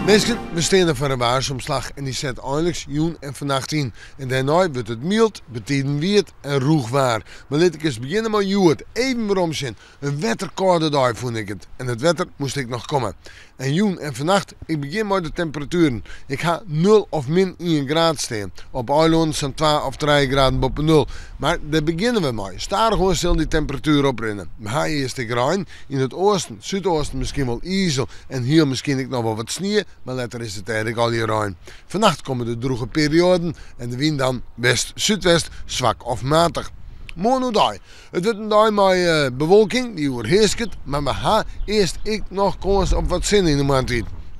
Mensen, we staan voor een waarsomslag en die zet eindelijk joen en vannacht in. En daarna wordt het mild, betiden wierd en roeg waar. Maar laat ik eens beginnen met joet. Even waarom zijn. Een wetterkoude dag vond ik het. En het wetter moest ik nog komen. En joen en vannacht, ik begin met de temperaturen. Ik ga 0 of min 1 graad staan. Op eiland zijn 2 of 3 graden boven 0. Maar daar beginnen we mee. Stadig gewoon stil die temperatuur oprennen. We gaan eerst de graan. In het oosten, zuidoosten misschien wel ijzel. En hier misschien nog wel wat sneeuw. Maar later is het eigenlijk al hier ruim. Vannacht komen de droege perioden en de wind dan west-zuidwest zwak of matig. Morgen dag. Het wordt een dag met bewolking, die overheerst het, maar we gaan eerst nog kans op wat zin in de maand.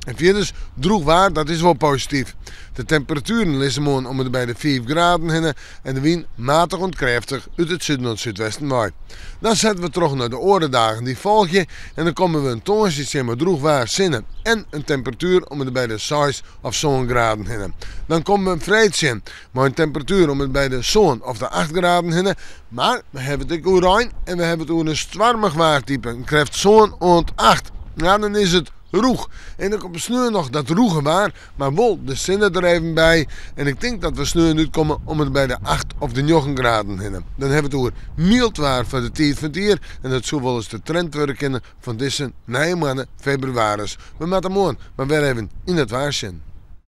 En vierdens, droeg waar, dat is wel positief. De temperaturen liggen morgen om het bij de 5 graden heen en de wind matig en krachtig uit het zuiden en zuidwesten waait. Dan zetten we terug naar de orendagen die volgen en dan komen we een toonsysteem met droeg waar zinnen en een temperatuur om het bij de 6 of zo'n graden heen. Dan komen we een vreedzin met een temperatuur om het bij de zo'n of de 8 graden heen. Maar we hebben het ook oranje en we hebben het ook een zwarmig waartype. En krijgt zo'n ont 8. Nou, dan is het roeg. En dan komt sneu nog dat roege waar, maar wel de zinnen er even bij. En ik denk dat we sneu nu komen om het bij de 8 of de 9 graden heen. Dan hebben we het over mild waar voor de tijd van het hier. En dat zou wel eens de trend worden kennen van deze 9 maanden februari. We maken morgen maar weer even in het waarsjen.